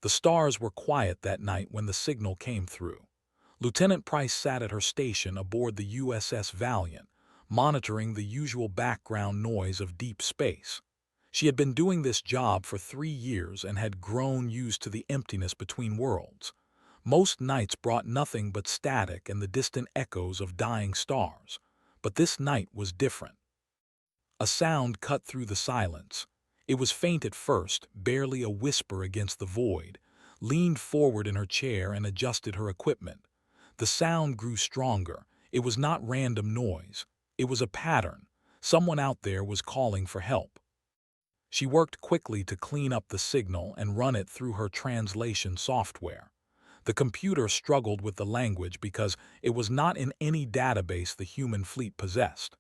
The stars were quiet that night when the signal came through. Lieutenant Price sat at her station aboard the USS Valiant, monitoring the usual background noise of deep space. She had been doing this job for 3 years and had grown used to the emptiness between worlds. Most nights brought nothing but static and the distant echoes of dying stars. But this night was different. A sound cut through the silence. It was faint at first, barely a whisper against the void. Leaned forward in her chair and adjusted her equipment. The sound grew stronger. It was not random noise. It was a pattern. Someone out there was calling for help. She worked quickly to clean up the signal and run it through her translation software. The computer struggled with the language because it was not in any database the human fleet possessed.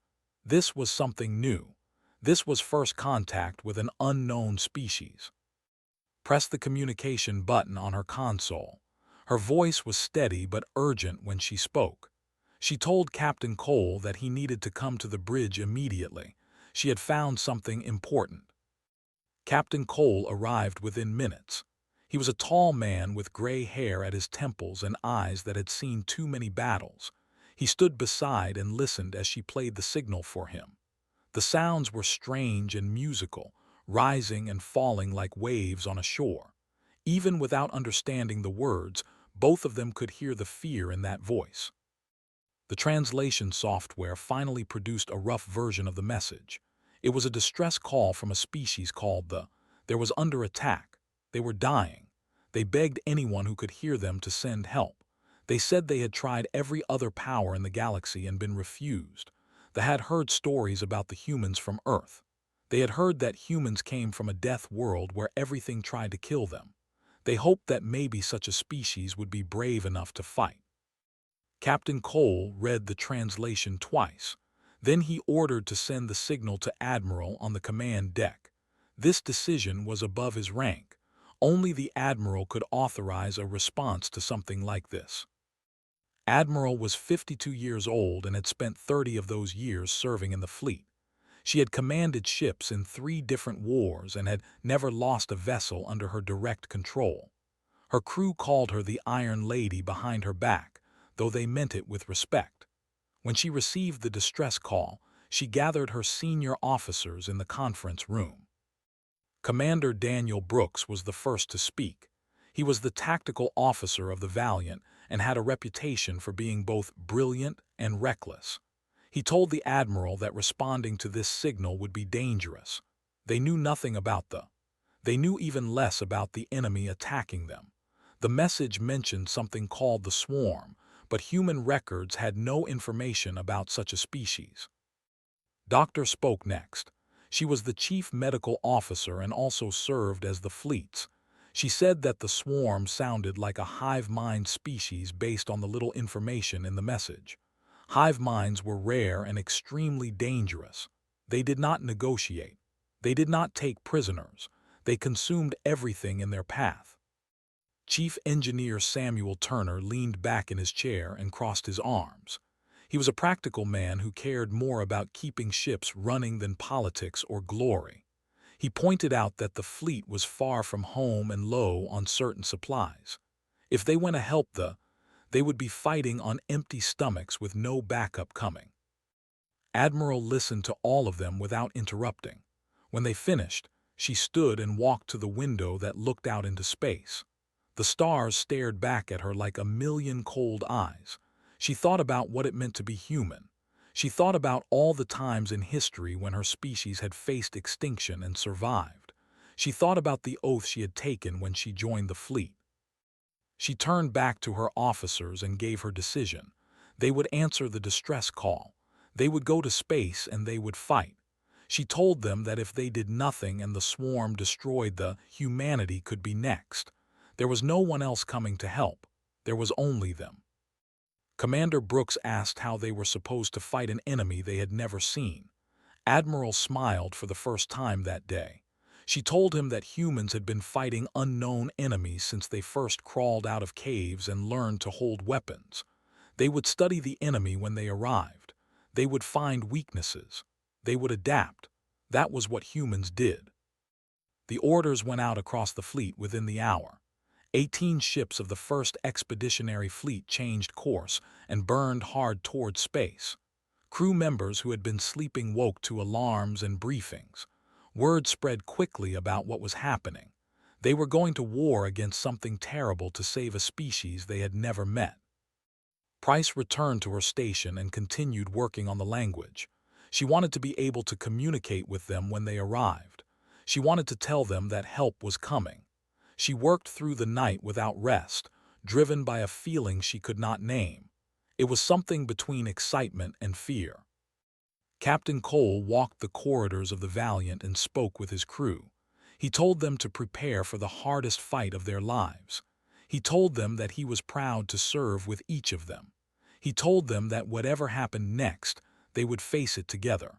This was something new. This was first contact with an unknown species. Press the communication button on her console. Her voice was steady but urgent when she spoke. She told Captain Cole that he needed to come to the bridge immediately. She had found something important. Captain Cole arrived within minutes. He was a tall man with gray hair at his temples and eyes that had seen too many battles. He stood beside and listened as she played the signal for him. The sounds were strange and musical, rising and falling like waves on a shore. Even without understanding the words, both of them could hear the fear in that voice. The translation software finally produced a rough version of the message. It was a distress call from a species called the. There was under attack. They were dying. They begged anyone who could hear them to send help. They said they had tried every other power in the galaxy and been refused. They had heard stories about the humans from Earth. They had heard that humans came from a death world where everything tried to kill them. They hoped that maybe such a species would be brave enough to fight. Captain Cole read the translation twice. Then he ordered to send the signal to Admiral on the command deck. This decision was above his rank. Only the Admiral could authorize a response to something like this. Admiral was 52 years old and had spent 30 of those years serving in the fleet. She had commanded ships in 3 different wars and had never lost a vessel under her direct control. Her crew called her the Iron Lady behind her back, though they meant it with respect. When she received the distress call, she gathered her senior officers in the conference room. Commander Daniel Brooks was the first to speak. He was the tactical officer of the Valiant and had a reputation for being both brilliant and reckless. He told the Admiral that responding to this signal would be dangerous. They knew nothing about the. They knew even less about the enemy attacking them. The message mentioned something called the swarm, but human records had no information about such a species. Doctor spoke next. She was the chief medical officer and also served as the fleet's. She said that the swarm sounded like a hive mind species based on the little information in the message. Hive minds were rare and extremely dangerous. They did not negotiate. They did not take prisoners. They consumed everything in their path. Chief Engineer Samuel Turner leaned back in his chair and crossed his arms. He was a practical man who cared more about keeping ships running than politics or glory. He pointed out that the fleet was far from home and low on certain supplies. If they went to help they would be fighting on empty stomachs with no backup coming. Admiral listened to all of them without interrupting. When they finished, she stood and walked to the window that looked out into space. The stars stared back at her like a million cold eyes. She thought about what it meant to be human. She thought about all the times in history when her species had faced extinction and survived. She thought about the oath she had taken when she joined the fleet. She turned back to her officers and gave her decision. They would answer the distress call. They would go to space and they would fight. She told them that if they did nothing and the swarm destroyed humanity could be next. There was no one else coming to help. There was only them. Commander Brooks asked how they were supposed to fight an enemy they had never seen. Admiral smiled for the first time that day. She told him that humans had been fighting unknown enemies since they first crawled out of caves and learned to hold weapons. They would study the enemy when they arrived. They would find weaknesses. They would adapt. That was what humans did. The orders went out across the fleet within the hour. 18 ships of the first expeditionary fleet changed course and burned hard toward space. Crew members who had been sleeping woke to alarms and briefings. Word spread quickly about what was happening. They were going to war against something terrible to save a species they had never met. Price returned to her station and continued working on the language. She wanted to be able to communicate with them when they arrived. She wanted to tell them that help was coming. She worked through the night without rest, driven by a feeling she could not name. It was something between excitement and fear. Captain Cole walked the corridors of the Valiant and spoke with his crew. He told them to prepare for the hardest fight of their lives. He told them that he was proud to serve with each of them. He told them that whatever happened next, they would face it together.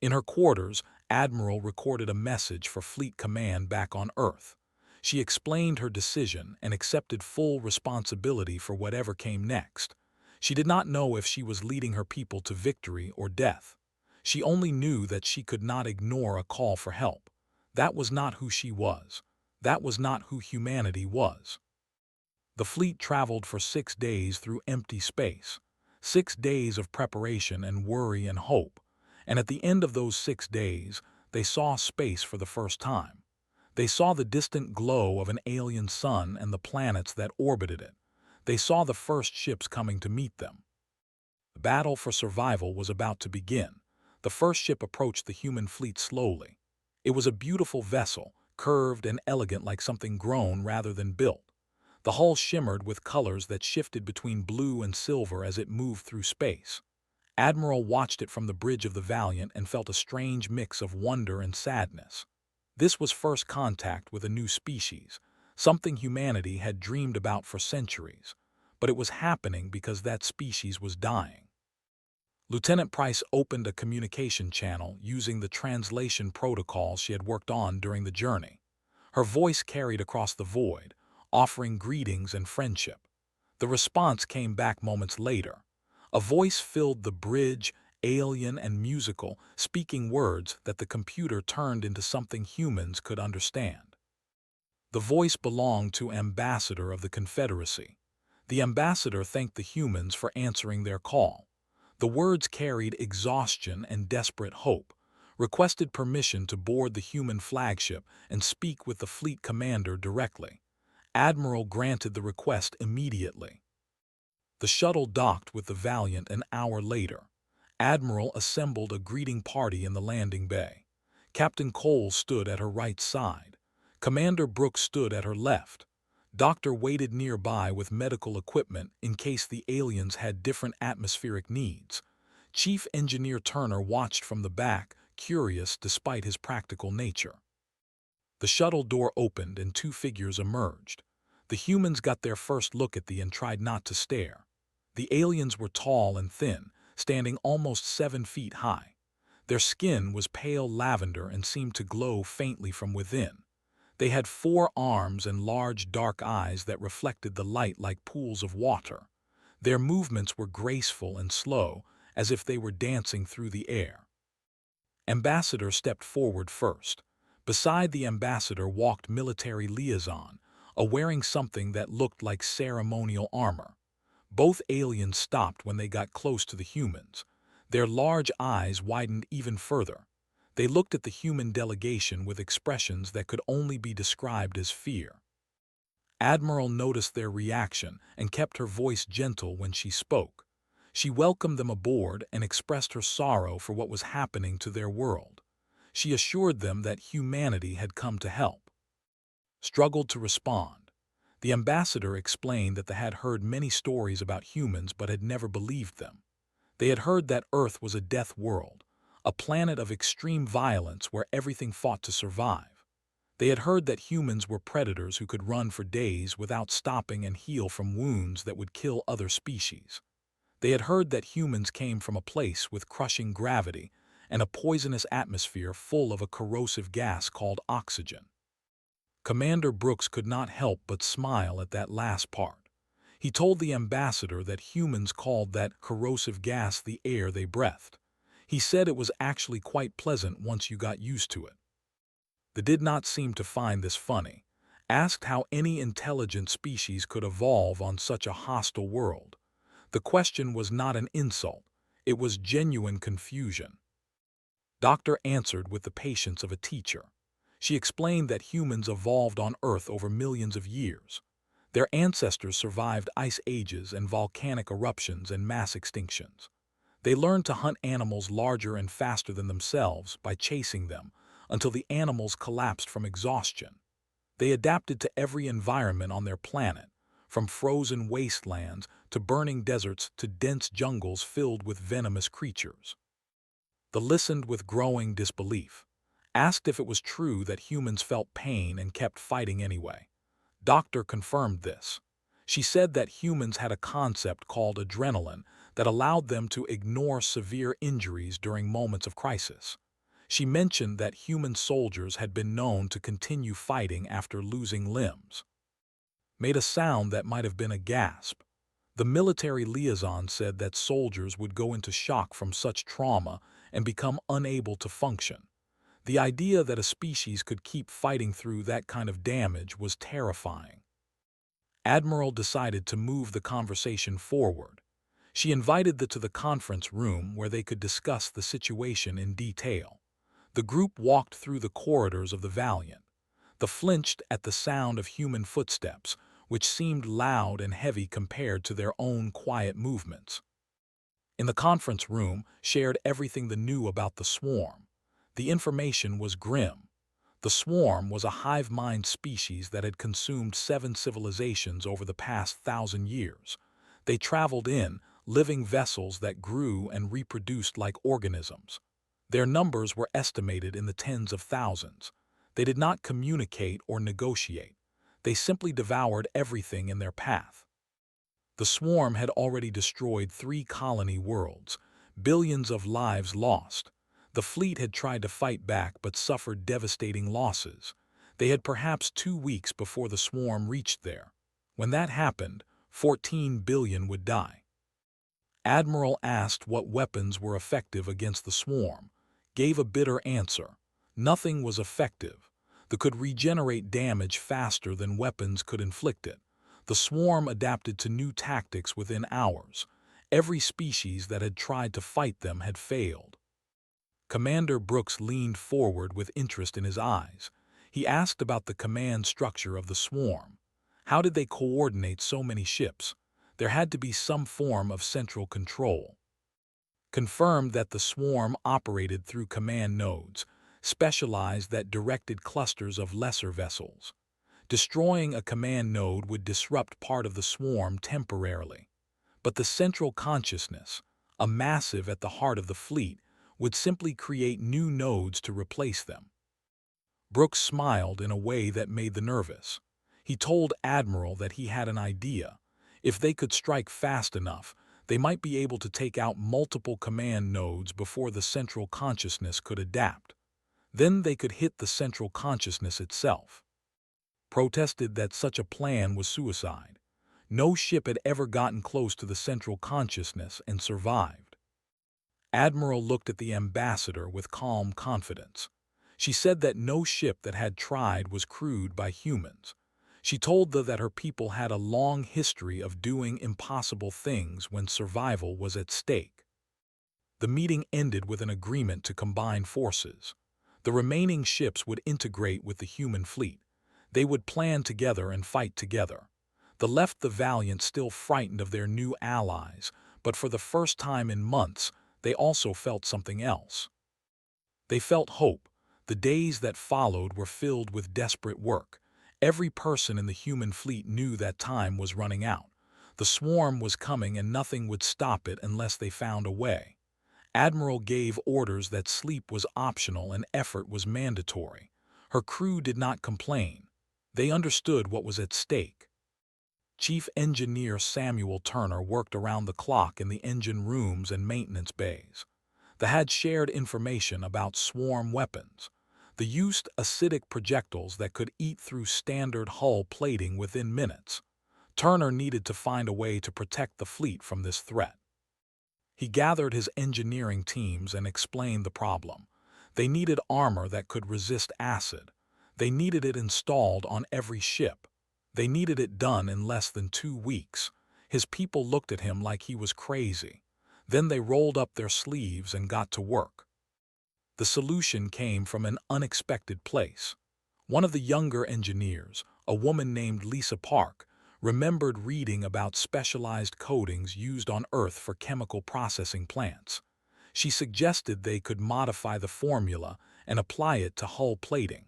In her quarters, Admiral recorded a message for Fleet Command back on Earth. She explained her decision and accepted full responsibility for whatever came next. She did not know if she was leading her people to victory or death. She only knew that she could not ignore a call for help. That was not who she was. That was not who humanity was. The fleet traveled for 6 days through empty space. 6 days of preparation and worry and hope. And at the end of those 6 days, they saw space for the first time. They saw the distant glow of an alien sun and the planets that orbited it. They saw the first ships coming to meet them. The battle for survival was about to begin. The first ship approached the human fleet slowly. It was a beautiful vessel, curved and elegant like something grown rather than built. The hull shimmered with colors that shifted between blue and silver as it moved through space. Admiral watched it from the bridge of the Valiant and felt a strange mix of wonder and sadness. This was first contact with a new species, something humanity had dreamed about for centuries, but it was happening because that species was dying. Lieutenant Price opened a communication channel using the translation protocol she had worked on during the journey. Her voice carried across the void, offering greetings and friendship. The response came back moments later. A voice filled the bridge, alien and musical, speaking words that the computer turned into something humans could understand. The voice belonged to Ambassador of the Confederacy. The ambassador thanked the humans for answering their call. The words carried exhaustion and desperate hope, requested permission to board the human flagship and speak with the fleet commander directly. Admiral granted the request immediately. The shuttle docked with the Valiant an hour later. Admiral assembled a greeting party in the landing bay. Captain Cole stood at her right side. Commander Brooks stood at her left. Doctor waited nearby with medical equipment in case the aliens had different atmospheric needs. Chief Engineer Turner watched from the back, curious despite his practical nature. The shuttle door opened and 2 figures emerged. The humans got their first look at and tried not to stare. The aliens were tall and thin, standing almost 7 feet high. Their skin was pale lavender and seemed to glow faintly from within. They had 4 arms and large dark eyes that reflected the light like pools of water. Their movements were graceful and slow, as if they were dancing through the air. Ambassador stepped forward first. Beside the ambassador walked military liaison, wearing something that looked like ceremonial armor. Both aliens stopped when they got close to the humans. Their large eyes widened even further. They looked at the human delegation with expressions that could only be described as fear. Admiral noticed their reaction and kept her voice gentle when she spoke. She welcomed them aboard and expressed her sorrow for what was happening to their world. She assured them that humanity had come to help. Struggled to respond. The ambassador explained that they had heard many stories about humans but had never believed them. They had heard that Earth was a death world, a planet of extreme violence where everything fought to survive. They had heard that humans were predators who could run for days without stopping and heal from wounds that would kill other species. They had heard that humans came from a place with crushing gravity and a poisonous atmosphere full of a corrosive gas called oxygen. Commander Brooks could not help but smile at that last part. He told the ambassador that humans called that corrosive gas the air they breathed. He said it was actually quite pleasant once you got used to it. They did not seem to find this funny. asked how any intelligent species could evolve on such a hostile world. The question was not an insult, it was genuine confusion. Doctor answered with the patience of a teacher. She explained that humans evolved on Earth over millions of years. Their ancestors survived ice ages and volcanic eruptions and mass extinctions. They learned to hunt animals larger and faster than themselves by chasing them until the animals collapsed from exhaustion. They adapted to every environment on their planet, from frozen wastelands to burning deserts to dense jungles filled with venomous creatures. They listened with growing disbelief, asked if it was true that humans felt pain and kept fighting anyway. Doctor confirmed this. She said that humans had a concept called adrenaline that allowed them to ignore severe injuries during moments of crisis. She mentioned that human soldiers had been known to continue fighting after losing limbs. Made a sound that might have been a gasp. The military liaison said that soldiers would go into shock from such trauma and become unable to function. The idea that a species could keep fighting through that kind of damage was terrifying. Admiral decided to move the conversation forward. She invited them to the conference room where they could discuss the situation in detail. The group walked through the corridors of the Valiant. They flinched at the sound of human footsteps, which seemed loud and heavy compared to their own quiet movements. In the conference room, shared everything they knew about the swarm. The information was grim. The swarm was a hive-mind species that had consumed 7 civilizations over the past 1,000 years. They traveled in living vessels that grew and reproduced like organisms. Their numbers were estimated in the tens of thousands. They did not communicate or negotiate. They simply devoured everything in their path. The swarm had already destroyed 3 colony worlds, billions of lives lost. The fleet had tried to fight back but suffered devastating losses. They had perhaps 2 weeks before the swarm reached there. When that happened, 14 billion would die. Admiral asked what weapons were effective against the swarm. Gave a bitter answer. Nothing was effective. They could regenerate damage faster than weapons could inflict it. The swarm adapted to new tactics within hours. Every species that had tried to fight them had failed. Commander Brooks leaned forward with interest in his eyes. He asked about the command structure of the swarm. How did they coordinate so many ships? There had to be some form of central control. Confirmed that the swarm operated through command nodes, specialized that directed clusters of lesser vessels. Destroying a command node would disrupt part of the swarm temporarily. But the central consciousness, a massive at the heart of the fleet, would simply create new nodes to replace them. Brooks smiled in a way that made them nervous. He told Admiral that he had an idea. If they could strike fast enough, they might be able to take out multiple command nodes before the central consciousness could adapt. Then they could hit the central consciousness itself. Protested that such a plan was suicide. No ship had ever gotten close to the central consciousness and survived. Admiral looked at the ambassador with calm confidence. She said that no ship that had tried was crewed by humans. She told them that her people had a long history of doing impossible things when survival was at stake. The meeting ended with an agreement to combine forces. The remaining ships would integrate with the human fleet. They would plan together and fight together. They left the Valiant still frightened of their new allies, but for the first time in months, they also felt something else. They felt hope. The days that followed were filled with desperate work. Every person in the human fleet knew that time was running out. The swarm was coming and nothing would stop it unless they found a way. Admiral gave orders that sleep was optional and effort was mandatory. Her crew did not complain. They understood what was at stake. Chief Engineer Samuel Turner worked around the clock in the engine rooms and maintenance bays. They had shared information about swarm weapons. They used acidic projectiles that could eat through standard hull plating within minutes. Turner needed to find a way to protect the fleet from this threat. He gathered his engineering teams and explained the problem. They needed armor that could resist acid. They needed it installed on every ship. They needed it done in less than 2 weeks. His people looked at him like he was crazy. Then they rolled up their sleeves and got to work. The solution came from an unexpected place. One of the younger engineers, a woman named Lisa Park, remembered reading about specialized coatings used on Earth for chemical processing plants. She suggested they could modify the formula and apply it to hull plating.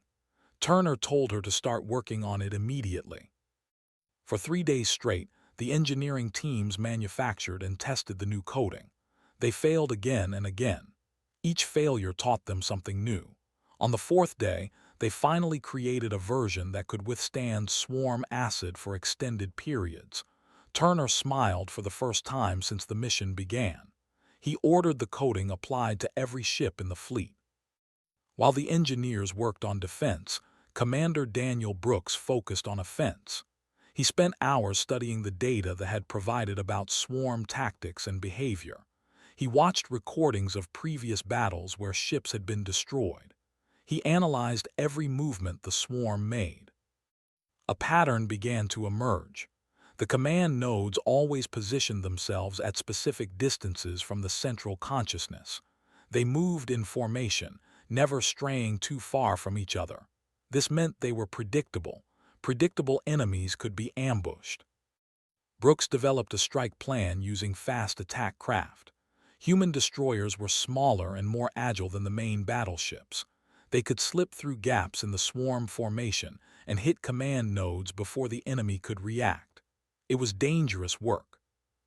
Turner told her to start working on it immediately. For 3 days straight, the engineering teams manufactured and tested the new coating. They failed again and again. Each failure taught them something new. On the 4th day, they finally created a version that could withstand swarm acid for extended periods. Turner smiled for the first time since the mission began. He ordered the coating applied to every ship in the fleet. While the engineers worked on defense, Commander Daniel Brooks focused on offense. He spent hours studying the data that had provided about swarm tactics and behavior. He watched recordings of previous battles where ships had been destroyed. He analyzed every movement the swarm made. A pattern began to emerge. The command nodes always positioned themselves at specific distances from the central consciousness. They moved in formation, never straying too far from each other. This meant they were predictable. Predictable enemies could be ambushed. Brooks developed a strike plan using fast attack craft. Human destroyers were smaller and more agile than the main battleships. They could slip through gaps in the swarm formation and hit command nodes before the enemy could react. It was dangerous work.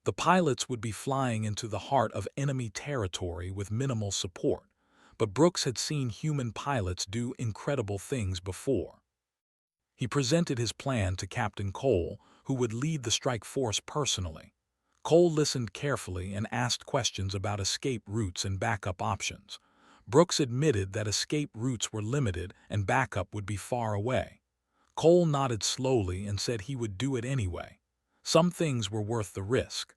The pilots would be flying into the heart of enemy territory with minimal support, but Brooks had seen human pilots do incredible things before. He presented his plan to Captain Cole, who would lead the strike force personally. Cole listened carefully and asked questions about escape routes and backup options. Brooks admitted that escape routes were limited and backup would be far away. Cole nodded slowly and said he would do it anyway. Some things were worth the risk.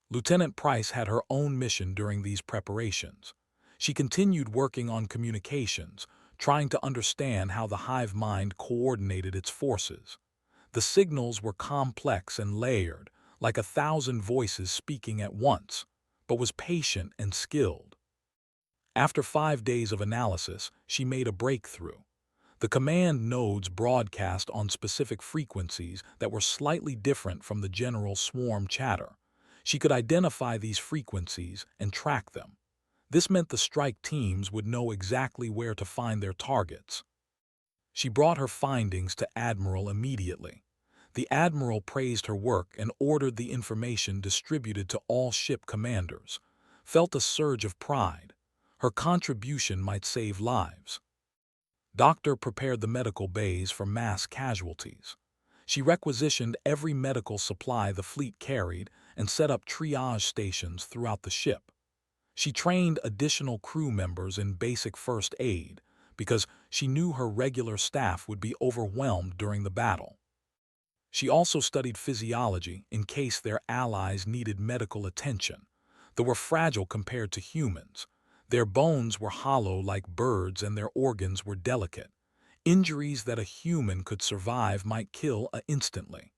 Lieutenant Price had her own mission during these preparations. She continued working on communications, trying to understand how the hive mind coordinated its forces. The signals were complex and layered, like 1,000 voices speaking at once, but was patient and skilled. After 5 days of analysis, she made a breakthrough. The command nodes broadcast on specific frequencies that were slightly different from the general swarm chatter. She could identify these frequencies and track them. This meant the strike teams would know exactly where to find their targets. She brought her findings to Admiral immediately. The Admiral praised her work and ordered the information distributed to all ship commanders. Felt a surge of pride. Her contribution might save lives. Doctor prepared the medical bays for mass casualties. She requisitioned every medical supply the fleet carried and set up triage stations throughout the ship. She trained additional crew members in basic first aid because she knew her regular staff would be overwhelmed during the battle. She also studied physiology in case their allies needed medical attention. They were fragile compared to humans. Their bones were hollow like birds and their organs were delicate. Injuries that a human could survive might kill instantly.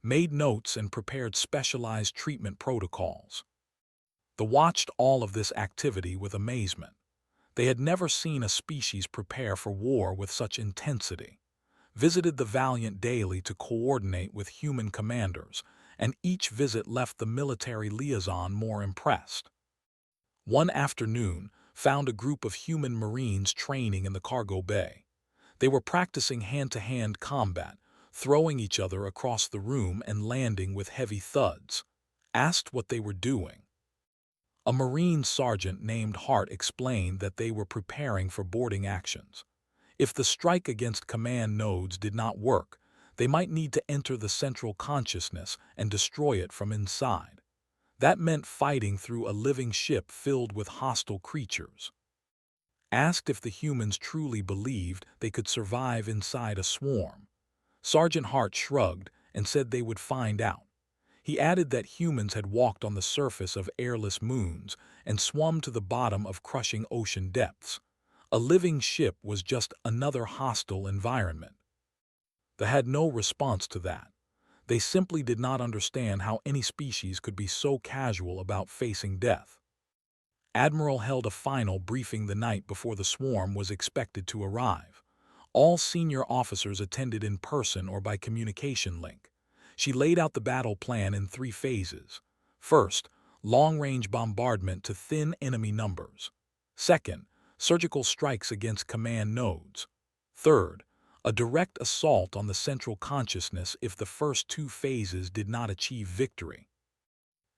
Made notes and prepared specialized treatment protocols. They watched all of this activity with amazement. They had never seen a species prepare for war with such intensity. Visited the Valiant daily to coordinate with human commanders, and each visit left the military liaison more impressed. One afternoon, found a group of human Marines training in the cargo bay. They were practicing hand-to-hand combat, throwing each other across the room and landing with heavy thuds. Asked what they were doing. A Marine sergeant named Hart explained that they were preparing for boarding actions. If the strike against command nodes did not work, they might need to enter the central consciousness and destroy it from inside. That meant fighting through a living ship filled with hostile creatures. Asked if the humans truly believed they could survive inside a swarm. Sergeant Hart shrugged and said they would find out. He added that humans had walked on the surface of airless moons and swum to the bottom of crushing ocean depths. A living ship was just another hostile environment. They had no response to that. They simply did not understand how any species could be so casual about facing death. Admiral held a final briefing the night before the swarm was expected to arrive. All senior officers attended in person or by communication link. She laid out the battle plan in 3 phases. First, long-range bombardment to thin enemy numbers. Second, surgical strikes against command nodes. Third, a direct assault on the central consciousness if the first 2 phases did not achieve victory.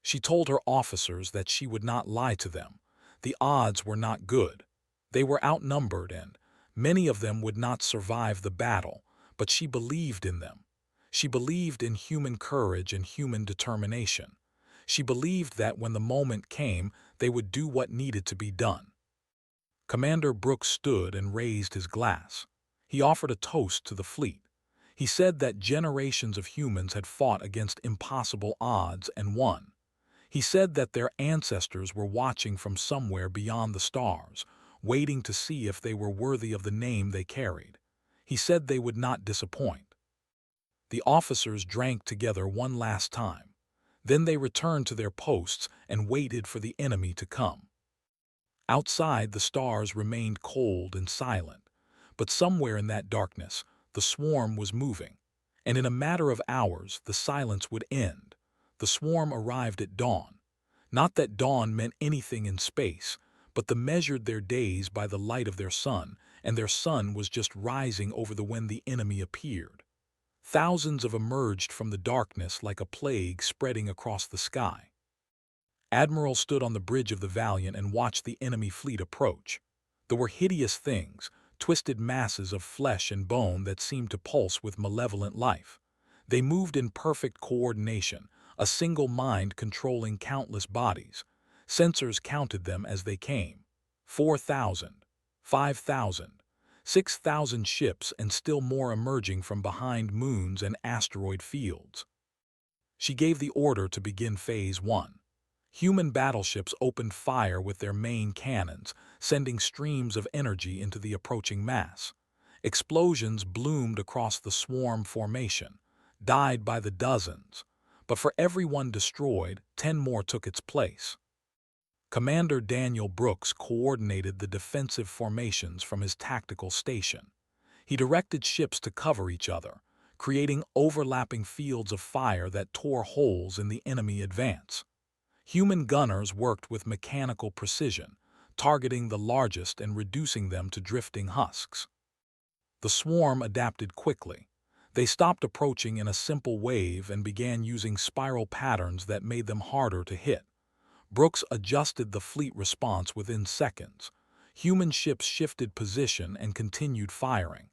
She told her officers that she would not lie to them. The odds were not good. They were outnumbered and many of them would not survive the battle, but she believed in them. She believed in human courage and human determination. She believed that when the moment came, they would do what needed to be done. Commander Brooks stood and raised his glass. He offered a toast to the fleet. He said that generations of humans had fought against impossible odds and won. He said that their ancestors were watching from somewhere beyond the stars, waiting to see if they were worthy of the name they carried. He said they would not disappoint. The officers drank together one last time. Then they returned to their posts and waited for the enemy to come. Outside, the stars remained cold and silent, but somewhere in that darkness, the swarm was moving, and in a matter of hours, the silence would end. The swarm arrived at dawn. Not that dawn meant anything in space, but they measured their days by the light of their sun, and their sun was just rising over the when the enemy appeared. Thousands of emerged from the darkness like a plague spreading across the sky. Admiral stood on the bridge of the Valiant and watched the enemy fleet approach. There were hideous things, twisted masses of flesh and bone that seemed to pulse with malevolent life. They moved in perfect coordination, a single mind controlling countless bodies. Sensors counted them as they came. 4,000, 5,000, 6,000 ships and still more emerging from behind moons and asteroid fields. She gave the order to begin Phase 1. Human battleships opened fire with their main cannons, sending streams of energy into the approaching mass. Explosions bloomed across the swarm formation, died by the dozens, but for every one destroyed, 10 more took its place. Commander Daniel Brooks coordinated the defensive formations from his tactical station. He directed ships to cover each other, creating overlapping fields of fire that tore holes in the enemy advance. Human gunners worked with mechanical precision, targeting the largest and reducing them to drifting husks. The swarm adapted quickly. They stopped approaching in a simple wave and began using spiral patterns that made them harder to hit. Brooks adjusted the fleet response within seconds. Human ships shifted position and continued firing.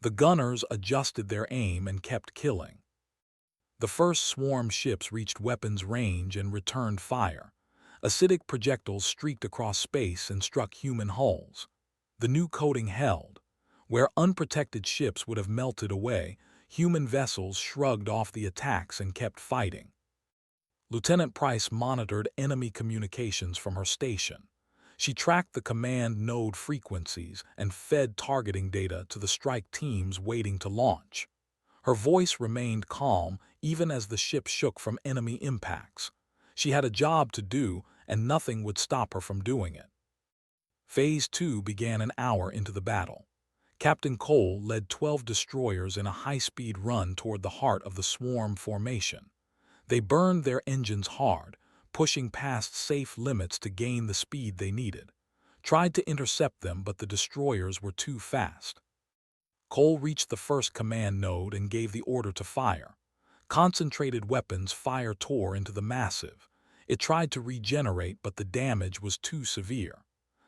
The gunners adjusted their aim and kept killing. The first swarm ships reached weapons range and returned fire. Acidic projectiles streaked across space and struck human hulls. The new coating held. Where unprotected ships would have melted away, human vessels shrugged off the attacks and kept fighting. Lieutenant Price monitored enemy communications from her station. She tracked the command node frequencies and fed targeting data to the strike teams waiting to launch. Her voice remained calm even as the ship shook from enemy impacts. She had a job to do, and nothing would stop her from doing it. Phase 2 began an hour into the battle. Captain Cole led 12 destroyers in a high-speed run toward the heart of the swarm formation. They burned their engines hard, pushing past safe limits to gain the speed they needed. Tried to intercept them, but the destroyers were too fast. Cole reached the first command node and gave the order to fire. Concentrated weapons fire tore into the massive. It tried to regenerate, but the damage was too severe.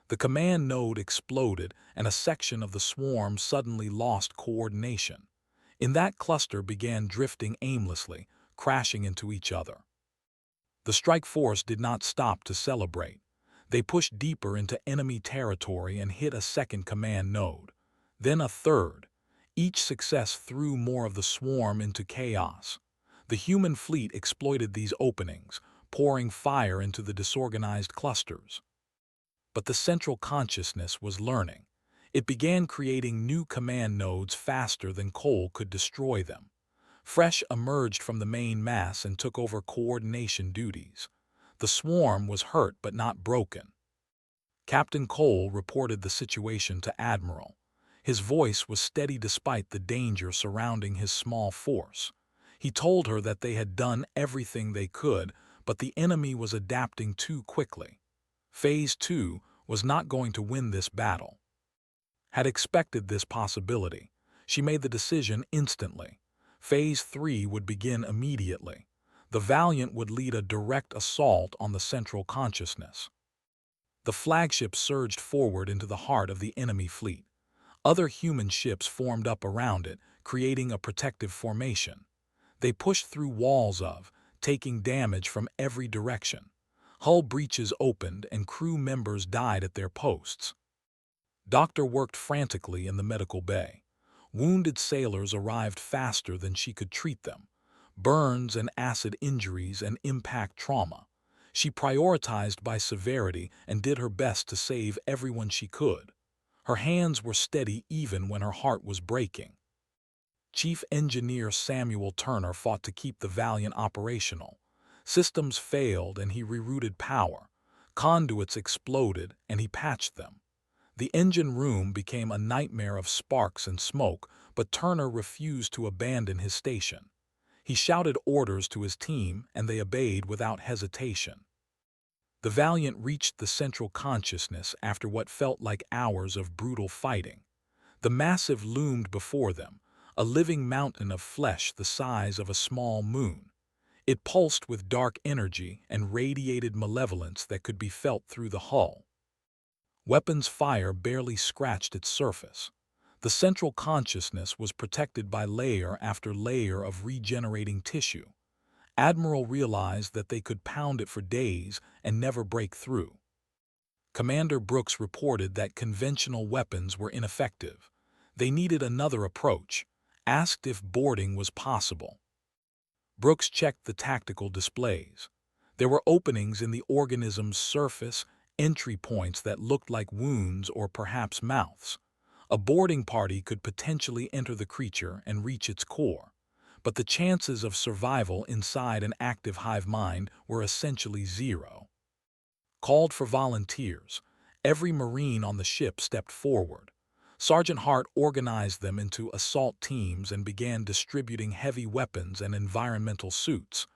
The command node exploded, and a section of the swarm suddenly lost coordination. In that cluster began drifting aimlessly, crashing into each other. The strike force did not stop to celebrate. They pushed deeper into enemy territory and hit a second command node, then a third. Each success threw more of the swarm into chaos. The human fleet exploited these openings, pouring fire into the disorganized clusters. But the central consciousness was learning. It began creating new command nodes faster than Cole could destroy them. Fresh emerged from the main mass and took over coordination duties. The swarm was hurt but not broken. Captain Cole reported the situation to Admiral. His voice was steady despite the danger surrounding his small force. He told her that they had done everything they could, but the enemy was adapting too quickly. Phase 2 was not going to win this battle. Had expected this possibility. She made the decision instantly. Phase 3 would begin immediately. The Valiant would lead a direct assault on the central consciousness. The flagship surged forward into the heart of the enemy fleet. Other human ships formed up around it, creating a protective formation. They pushed through walls taking damage from every direction. Hull breaches opened and crew members died at their posts. Doctor worked frantically in the medical bay. Wounded sailors arrived faster than she could treat them. Burns and acid injuries and impact trauma. She prioritized by severity and did her best to save everyone she could. Her hands were steady even when her heart was breaking. Chief Engineer Samuel Turner fought to keep the Valiant operational. Systems failed and he rerouted power. Conduits exploded and he patched them. The engine room became a nightmare of sparks and smoke, but Turner refused to abandon his station. He shouted orders to his team and they obeyed without hesitation. The Valiant reached the central consciousness after what felt like hours of brutal fighting. The massive loomed before them, a living mountain of flesh the size of a small moon. It pulsed with dark energy and radiated malevolence that could be felt through the hull. Weapons fire barely scratched its surface. The central consciousness was protected by layer after layer of regenerating tissue. Admiral realized that they could pound it for days and never break through. Commander Brooks reported that conventional weapons were ineffective. They needed another approach, asked if boarding was possible. Brooks checked the tactical displays. There were openings in the organism's surface, entry points that looked like wounds or perhaps mouths. A boarding party could potentially enter the creature and reach its core, but the chances of survival inside an active hive mind were essentially zero. Called for volunteers, every Marine on the ship stepped forward. Sergeant Hart organized them into assault teams and began distributing heavy weapons and environmental suits.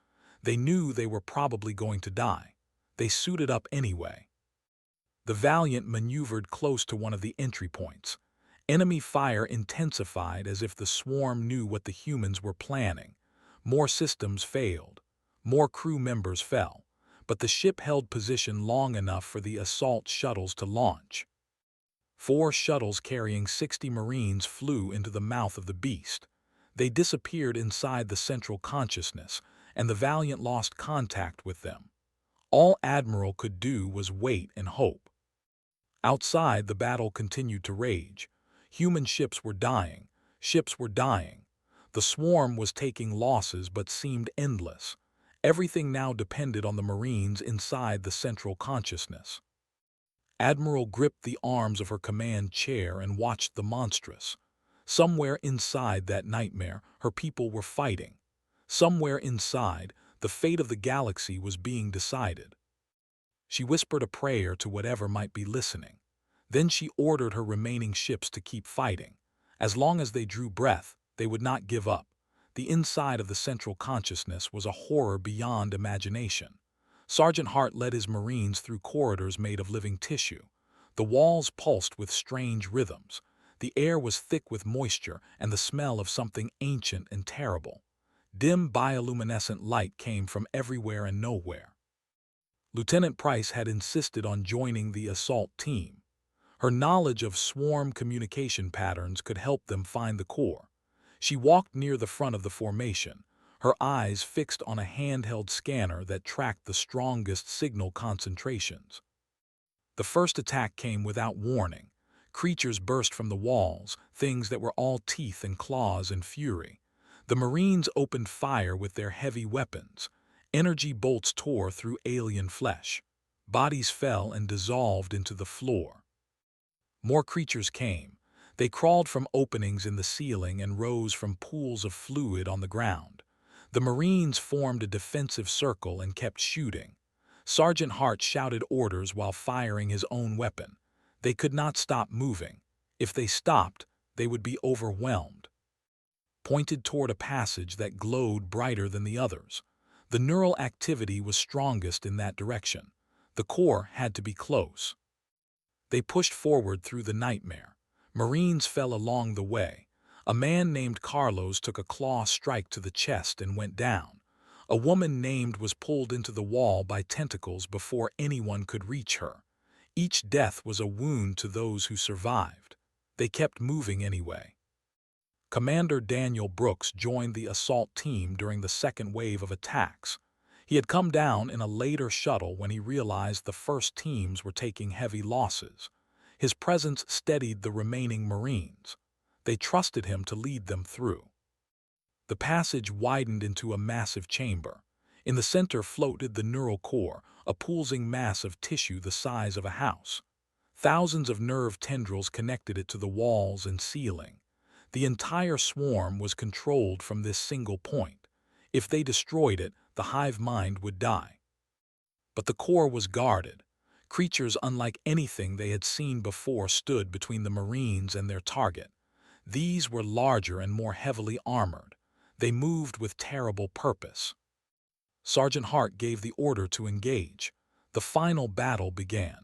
They knew they were probably going to die. They suited up anyway. The Valiant maneuvered close to one of the entry points. Enemy fire intensified as if the swarm knew what the humans were planning. More systems failed. More crew members fell. But the ship held position long enough for the assault shuttles to launch. 4 shuttles carrying 60 Marines flew into the mouth of the beast. They disappeared inside the central consciousness, and the Valiant lost contact with them. All Admiral could do was wait and hope. Outside, the battle continued to rage. Human ships were dying. Ships were dying. The swarm was taking losses but seemed endless. Everything now depended on the Marines inside the central consciousness. Admiral gripped the arms of her command chair and watched the monstrous. Somewhere inside that nightmare, her people were fighting. Somewhere inside, the fate of the galaxy was being decided. She whispered a prayer to whatever might be listening. Then she ordered her remaining ships to keep fighting. As long as they drew breath, they would not give up. The inside of the central consciousness was a horror beyond imagination. Sergeant Hart led his Marines through corridors made of living tissue. The walls pulsed with strange rhythms. The air was thick with moisture and the smell of something ancient and terrible. Dim bioluminescent light came from everywhere and nowhere. Lieutenant Price had insisted on joining the assault team. Her knowledge of swarm communication patterns could help them find the core. She walked near the front of the formation, her eyes fixed on a handheld scanner that tracked the strongest signal concentrations. The first attack came without warning. Creatures burst from the walls, things that were all teeth and claws and fury. The Marines opened fire with their heavy weapons. Energy bolts tore through alien flesh. Bodies fell and dissolved into the floor. More creatures came. They crawled from openings in the ceiling and rose from pools of fluid on the ground. The Marines formed a defensive circle and kept shooting. Sergeant Hart shouted orders while firing his own weapon. They could not stop moving. If they stopped, they would be overwhelmed. Pointed toward a passage that glowed brighter than the others. The neural activity was strongest in that direction. The core had to be close. They pushed forward through the nightmare. Marines fell along the way. A man named Carlos took a claw strike to the chest and went down. A woman named was pulled into the wall by tentacles before anyone could reach her. Each death was a wound to those who survived. They kept moving anyway. Commander Daniel Brooks joined the assault team during the second wave of attacks. He had come down in a later shuttle when he realized the first teams were taking heavy losses. His presence steadied the remaining Marines. They trusted him to lead them through. The passage widened into a massive chamber. In the center floated the neural core, a pulsing mass of tissue the size of a house. Thousands of nerve tendrils connected it to the walls and ceiling. The entire swarm was controlled from this single point. If they destroyed it, the hive mind would die. But the core was guarded. Creatures unlike anything they had seen before stood between the Marines and their target. These were larger and more heavily armored. They moved with terrible purpose. Sergeant Hart gave the order to engage. The final battle began.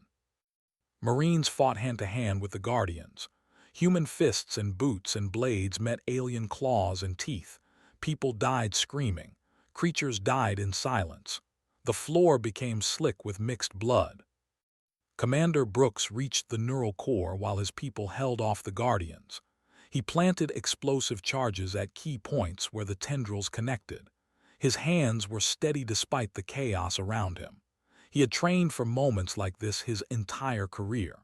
Marines fought hand-to-hand with the Guardians. Human fists and boots and blades met alien claws and teeth. People died screaming. Creatures died in silence. The floor became slick with mixed blood. Commander Brooks reached the neural core while his people held off the Guardians. He planted explosive charges at key points where the tendrils connected. His hands were steady despite the chaos around him. He had trained for moments like this his entire career.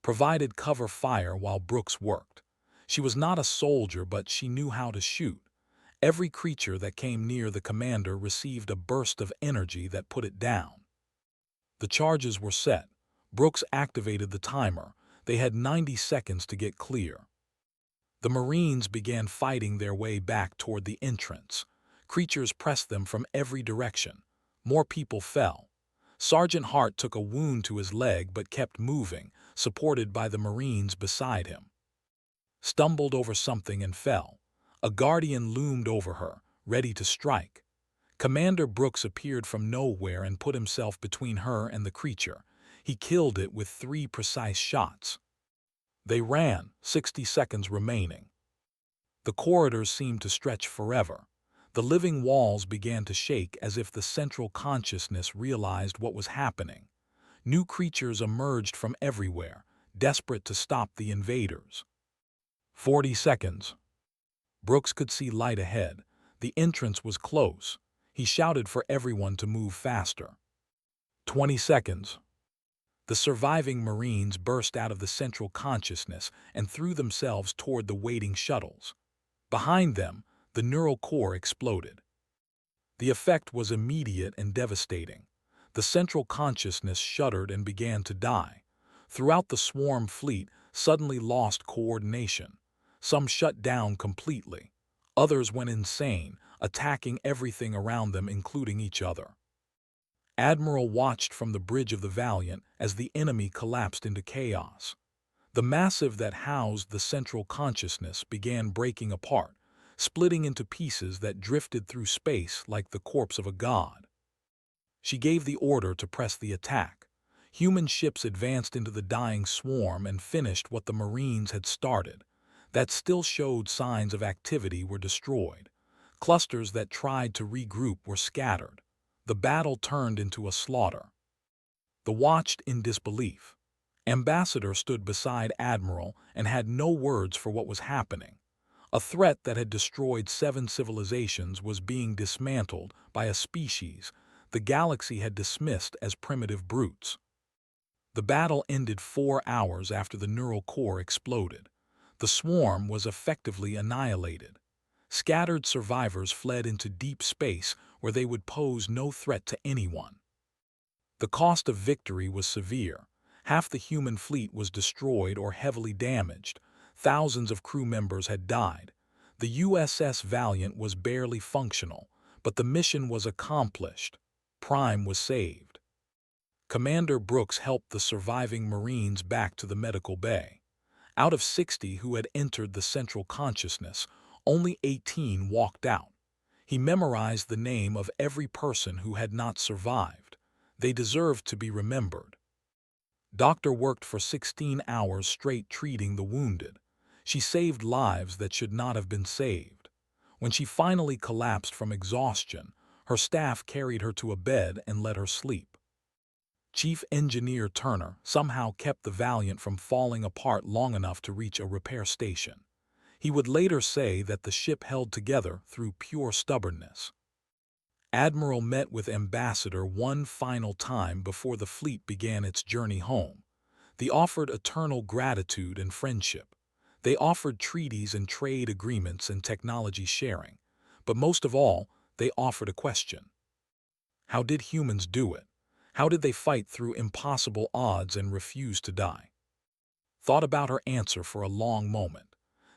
Provided cover fire while Brooks worked. She was not a soldier, but she knew how to shoot. Every creature that came near the commander received a burst of energy that put it down. The charges were set. Brooks activated the timer. They had 90 seconds to get clear. The Marines began fighting their way back toward the entrance. Creatures pressed them from every direction. More people fell. Sergeant Hart took a wound to his leg but kept moving, supported by the Marines beside him. Stumbled over something and fell. A Guardian loomed over her, ready to strike. Commander Brooks appeared from nowhere and put himself between her and the creature. He killed it with 3 precise shots. They ran, 60 seconds remaining. The corridors seemed to stretch forever. The living walls began to shake as if the central consciousness realized what was happening. New creatures emerged from everywhere, desperate to stop the invaders. 40 seconds. Brooks could see light ahead. The entrance was close. He shouted for everyone to move faster. 20 seconds. The surviving Marines burst out of the central consciousness and threw themselves toward the waiting shuttles. Behind them, the neural core exploded. The effect was immediate and devastating. The central consciousness shuddered and began to die. Throughout the swarm fleet suddenly lost coordination. Some shut down completely. Others went insane, attacking everything around them, including each other. Admiral watched from the bridge of the Valiant as the enemy collapsed into chaos. The massive that housed the central consciousness began breaking apart, splitting into pieces that drifted through space like the corpse of a god. She gave the order to press the attack. Human ships advanced into the dying swarm and finished what the Marines had started. That still showed signs of activity were destroyed. Clusters that tried to regroup were scattered. The battle turned into a slaughter. The watched in disbelief. Ambassador stood beside Admiral and had no words for what was happening. A threat that had destroyed 7 civilizations was being dismantled by a species the galaxy had dismissed as primitive brutes. The battle ended 4 hours after the neural core exploded. The swarm was effectively annihilated. Scattered survivors fled into deep space where they would pose no threat to anyone. The cost of victory was severe. Half the human fleet was destroyed or heavily damaged. Thousands of crew members had died. The USS Valiant was barely functional, but the mission was accomplished. Prime was saved. Commander Brooks helped the surviving Marines back to the medical bay. Out of 60 who had entered the central consciousness, only 18 walked out. He memorized the name of every person who had not survived. They deserved to be remembered. Doctor worked for 16 hours straight treating the wounded. She saved lives that should not have been saved. When she finally collapsed from exhaustion, her staff carried her to a bed and let her sleep. Chief Engineer Turner somehow kept the Valiant from falling apart long enough to reach a repair station. He would later say that the ship held together through pure stubbornness. Admiral met with Ambassador one final time before the fleet began its journey home. They offered eternal gratitude and friendship. They offered treaties and trade agreements and technology sharing. But most of all, they offered a question. How did humans do it? How did they fight through impossible odds and refuse to die? Thought about her answer for a long moment.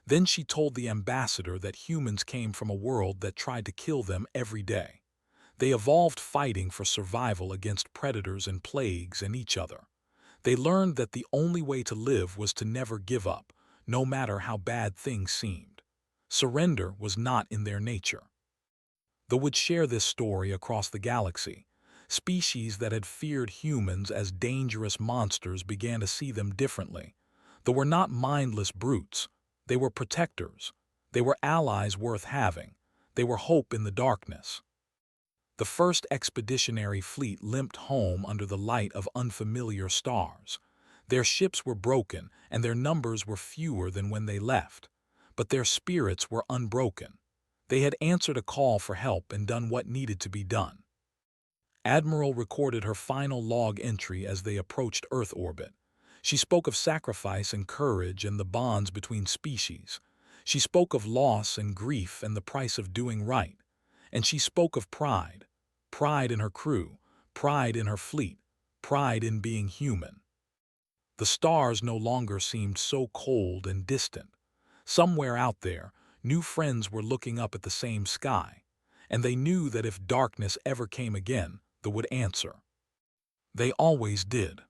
Then she told the ambassador that humans came from a world that tried to kill them every day. They evolved fighting for survival against predators and plagues and each other. They learned that the only way to live was to never give up, no matter how bad things seemed. Surrender was not in their nature. They would share this story across the galaxy. Species that had feared humans as dangerous monsters began to see them differently. They were not mindless brutes. They were protectors. They were allies worth having. They were hope in the darkness. The first expeditionary fleet limped home under the light of unfamiliar stars. Their ships were broken, and their numbers were fewer than when they left. But their spirits were unbroken. They had answered a call for help and done what needed to be done. Admiral recorded her final log entry as they approached Earth orbit. She spoke of sacrifice and courage and the bonds between species. She spoke of loss and grief and the price of doing right. And she spoke of pride. Pride in her crew, pride in her fleet, pride in being human. The stars no longer seemed so cold and distant. Somewhere out there, new friends were looking up at the same sky, and they knew that if darkness ever came again, they would answer. They always did.